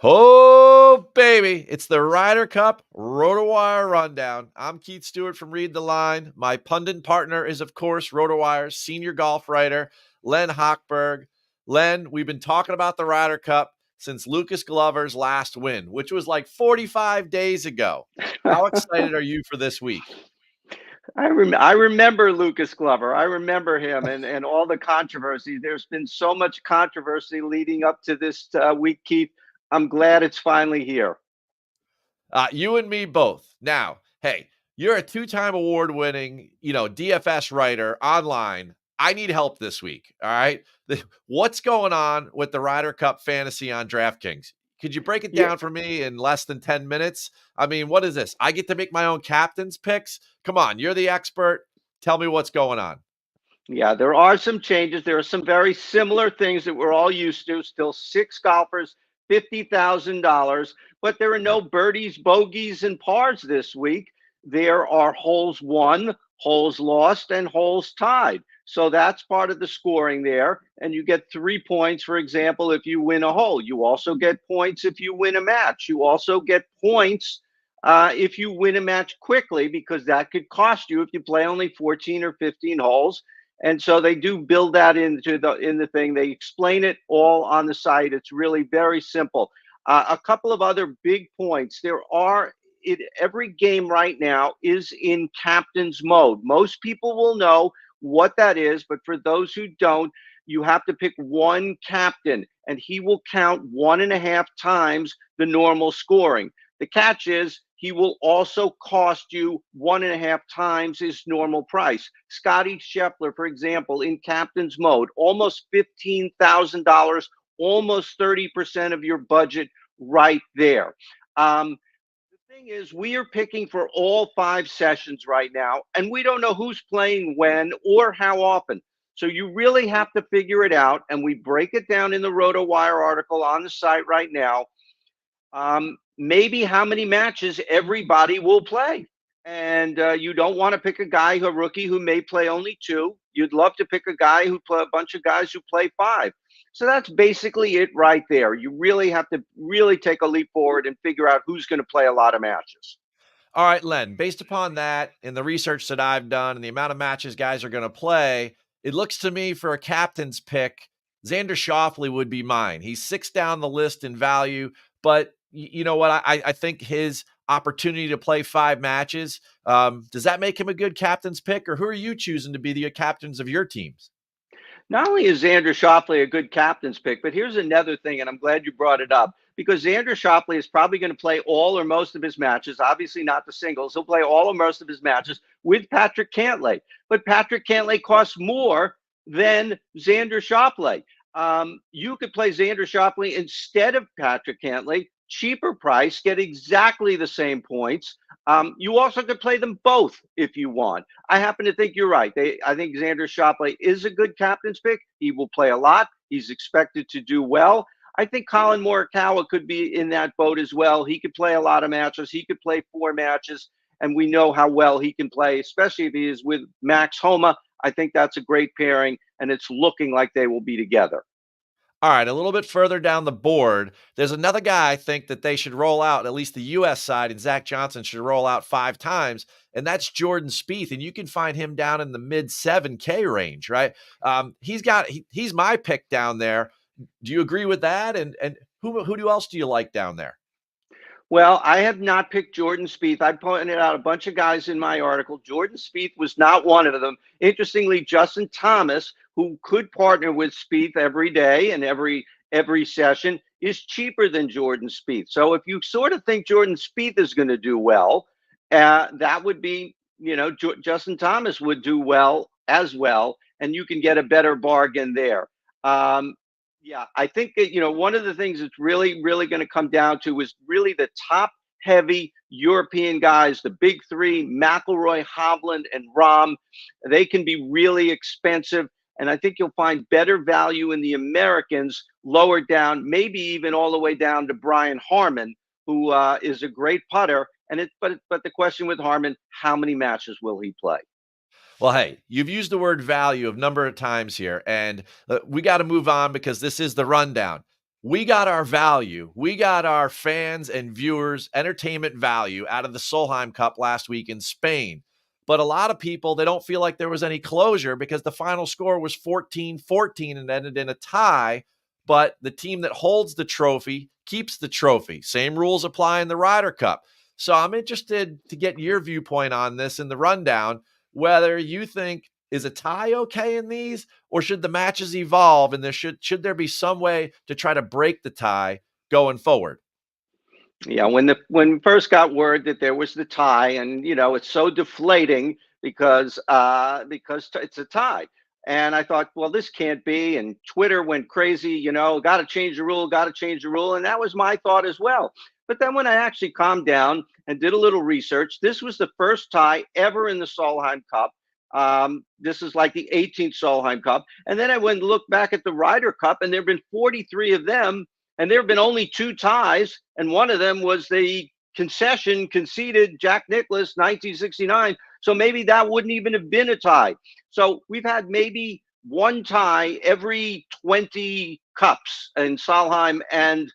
Oh, baby. It's the Ryder Cup RotoWire Rundown. I'm Keith Stewart from Read the Line. My pundit partner is, of course, RotoWire's senior golf writer, Len Hochberg. Len, we've been talking about the Ryder Cup since Lucas Glover's last win, which was like 45 days ago. How excited are you for this week? I remember Lucas Glover. I remember him and all the controversy. There's been so much controversy leading up to this week, Keith. I'm glad it's finally here. You and me both. Now, hey, you're a two-time award-winning, DFS writer online. I need help this week. All right. What's going on with the Ryder Cup fantasy on DraftKings? Could you break it Yeah, down for me in less than 10 minutes? I mean, what is this? I get to make my own captain's picks? Come on, you're the expert. Tell me what's going on. yeah, there are some changes. There are some very similar things that we're all used to. Still six golfers, $50,000, but there are no birdies, bogeys, and pars this week. There are holes won, holes lost, and holes tied. So that's part of the scoring there. And you get 3 points, for example, if you win a hole. You also get points if you win a match. You also get points if you win a match quickly, because that could cost you if you play only 14 or 15 holes. And so they do build that into the thing. They explain it all on the site. It's really very simple. A couple of other big points. Every game right now is in captain's mode. Most people will know what that is, but for those who don't, you have to pick one captain, and he will count 1.5 times the normal scoring. The catch is he will also cost you 1.5 times his normal price. Scotty Scheffler, for example, in captain's mode, almost $15,000, almost 30% of your budget right there. The thing is, we are picking for all 5 sessions right now, and we don't know who's playing when or how often. So you really have to figure it out, and we break it down in the RotoWire article on the site right now. Maybe how many matches everybody will play. And you don't want to pick a rookie who may play only 2. You'd love to pick a guy who play a bunch of guys who play 5. So that's basically it right there. You really have to really take a leap forward and figure out who's going to play a lot of matches. All right, Len, based upon that and the research that I've done and the amount of matches guys are going to play, it looks to me for a captain's pick, Xander Schauffele would be mine. He's 6 down the list in value, but you know what? I think his opportunity to play 5 matches, does that make him a good captain's pick, or who are you choosing to be the captains of your teams? Not only is Xander Schauffele a good captain's pick, but here's another thing, and I'm glad you brought it up, because Xander Schauffele is probably going to play all or most of his matches, obviously not the singles. He'll play all or most of his matches with Patrick Cantlay. But Patrick Cantlay costs more than Xander Schauffele. You could play Xander Schauffele instead of Patrick Cantlay, cheaper price, get exactly the same points. You also could play them both if you want. I happen to think you're right. I think Xander Schauffele is a good captain's pick. He will play a lot. He's expected to do well. I think Colin Morikawa could be in that boat as well. He could play a lot of matches. He could play 4 matches, and we know how well he can play, especially if he is with Max Homa. I think that's a great pairing, and it's looking like they will be together. All right, a little bit further down the board, there's another guy I think that they should roll out, at least the U.S. side, and Zach Johnson should roll out 5 times, and that's Jordan Spieth, and you can find him down in the mid 7K range, right? He's my pick down there. Do you agree with that? And who else do you like down there? Well, I have not picked Jordan Spieth. I pointed out a bunch of guys in my article. Jordan Spieth was not one of them. Interestingly, Justin Thomas, who could partner with Spieth every day and every session, is cheaper than Jordan Spieth. So if you sort of think Jordan Spieth is going to do well, that would be, Justin Thomas would do well as well, and you can get a better bargain there. Yeah, I think that, one of the things that's really, really going to come down to is really the top heavy European guys, the big 3, McIlroy, Hovland, and Rahm. They can be really expensive. And I think you'll find better value in the Americans lower down, maybe even all the way down to Brian Harman, who is a great putter. But the question with Harman, how many matches will he play? Well, hey, you've used the word value a number of times here, and we got to move on because this is the rundown. we got our value. We got our fans and viewers entertainment value out of the Solheim Cup last week in Spain. But a lot of people, they don't feel like there was any closure because the final score was 14-14 and ended in a tie. But the team that holds the trophy keeps the trophy. Same rules apply in the Ryder Cup. So I'm interested to get your viewpoint on this in the rundown, whether you think, is a tie okay in these, or should the matches evolve and should there be some way to try to break the tie going forward? Yeah, when we first got word that there was the tie, and it's so deflating because it's a tie. And I thought, well, this can't be. And Twitter went crazy, got to change the rule, got to change the rule. And that was my thought as well. But then when I actually calmed down and did a little research, this was the first tie ever in the Solheim Cup. This is like the 18th Solheim Cup. And then I went and looked back at the Ryder Cup, and there have been 43 of them. And there have been only 2 ties. And one of them was the conceded Jack Nicklaus, 1969. So maybe that wouldn't even have been a tie. So we've had maybe one tie every 20 cups in Solheim and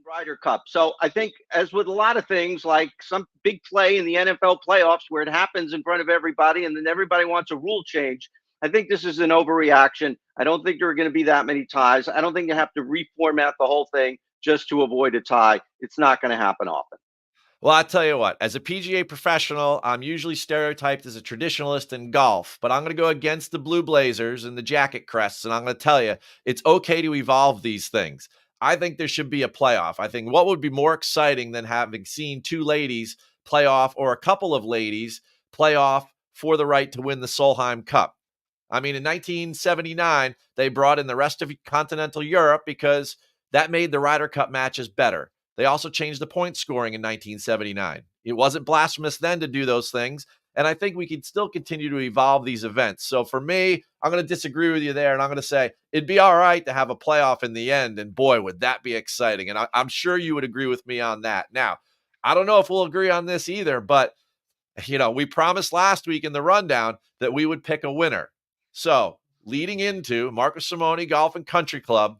Ryder Cup. So I think, as with a lot of things, like some big play in the NFL playoffs where it happens in front of everybody and then everybody wants a rule change, I think this is an overreaction. I don't think there are going to be that many ties. I don't think you have to reformat the whole thing just to avoid a tie. It's not going to happen often. Well, I tell you what, as a PGA professional, I'm usually stereotyped as a traditionalist in golf, but I'm going to go against the Blue Blazers and the Jacket Crests, and I'm going to tell you, it's okay to evolve these things. I think there should be a playoff. I think what would be more exciting than having seen 2 ladies play off, or a couple of ladies play off for the right to win the Solheim Cup. I mean, in 1979, they brought in the rest of continental Europe because that made the Ryder Cup matches better. They also changed the point scoring in 1979. It wasn't blasphemous then to do those things. And I think we can still continue to evolve these events. So for me, I'm going to disagree with you there. And I'm going to say it'd be all right to have a playoff in the end. And boy, would that be exciting. And I'm sure you would agree with me on that. Now, I don't know if we'll agree on this either, but we promised last week in the rundown that we would pick a winner. So leading into Marcus Simone Golf and Country Club,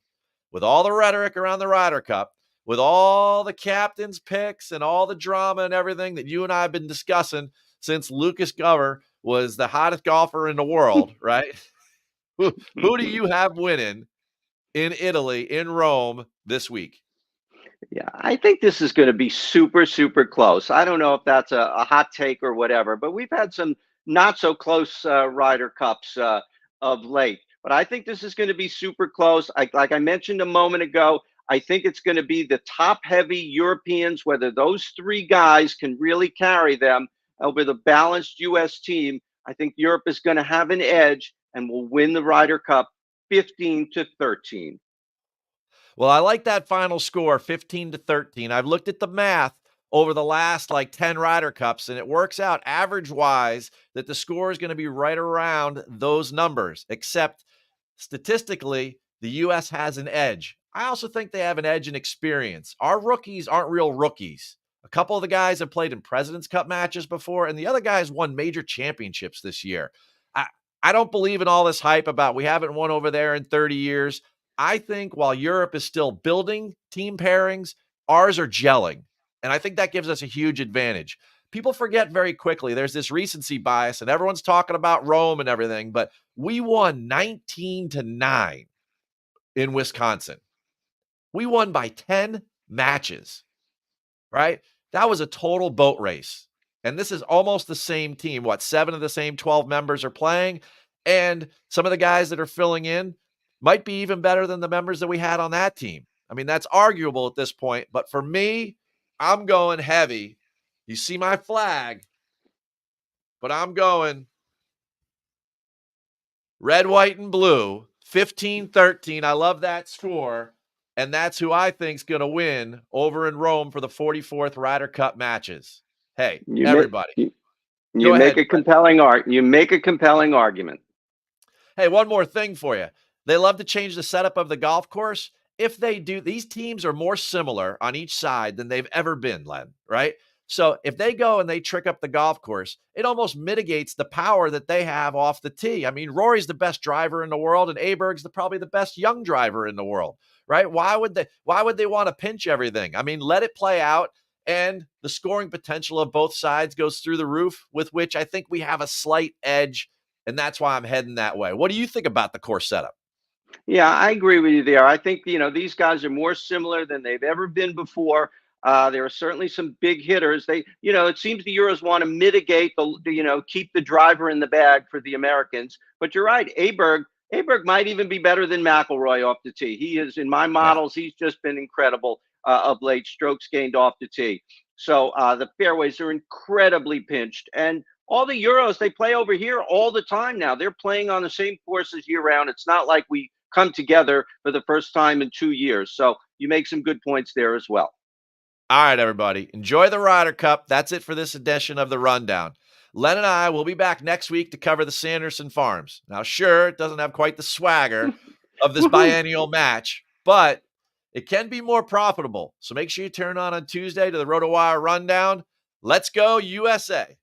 with all the rhetoric around the Ryder Cup, with all the captain's picks and all the drama and everything that you and I have been discussing since Lucas Glover was the hottest golfer in the world, right? Who do you have winning in Italy, in Rome this week? Yeah, I think this is going to be super, super close. I don't know if that's a hot take or whatever, but we've had some not so close Ryder Cups of late. But I think this is going to be super close. Like I mentioned a moment ago, I think it's going to be the top-heavy Europeans, whether those 3 guys can really carry them over the balanced U.S. team. I think Europe is going to have an edge and will win the Ryder Cup 15-13. Well, I like that final score, 15-13. I've looked at the math over the last 10 Ryder Cups, and it works out average-wise that the score is going to be right around those numbers, except statistically, the U.S. has an edge. I also think they have an edge in experience. Our rookies aren't real rookies. A couple of the guys have played in President's Cup matches before, and the other guys won major championships this year. I don't believe in all this hype about we haven't won over there in 30 years. I think while Europe is still building team pairings, ours are gelling. And I think that gives us a huge advantage. People forget very quickly. There's this recency bias, and everyone's talking about Rome and everything, but we won 19-9 in Wisconsin. We won by 10 matches, right? That was a total boat race. And this is almost the same team. 7 of the same 12 members are playing. And some of the guys that are filling in might be even better than the members that we had on that team. I mean, that's arguable at this point. But for me, I'm going heavy. You see my flag, but I'm going red, white, and blue, 15-13. I love that score. And that's who I think is going to win over in Rome for the 44th Ryder Cup matches. Hey, everybody. You make a compelling argument. Hey, one more thing for you. They love to change the setup of the golf course. If they do, these teams are more similar on each side than they've ever been, Len, right? So if they go and they trick up the golf course, it almost mitigates the power that they have off the tee. I mean, Rory's the best driver in the world, and Aberg's probably the best young driver in the world, right? Why would they want to pinch everything? I mean, let it play out, and the scoring potential of both sides goes through the roof, with which I think we have a slight edge, and that's why I'm heading that way. What do you think about the course setup? Yeah, I agree with you there. I think, these guys are more similar than they've ever been before. There are certainly some big hitters. It seems the Euros want to mitigate keep the driver in the bag for the Americans. But you're right, Aberg might even be better than McIlroy off the tee. He is, in my Yeah. models, he's just been incredible of late, strokes gained off the tee. So the fairways are incredibly pinched. And all the Euros, they play over here all the time now. They're playing on the same courses year round. It's not like we come together for the first time in 2 years. So you make some good points there as well. All right, everybody. Enjoy the Ryder Cup. That's it for this edition of the Rundown. Len and I will be back next week to cover the Sanderson Farms. Now, sure, it doesn't have quite the swagger of this Woohoo! biennial match, but it can be more profitable. So make sure you turn on Tuesday to the RotoWire Rundown. Let's go, USA.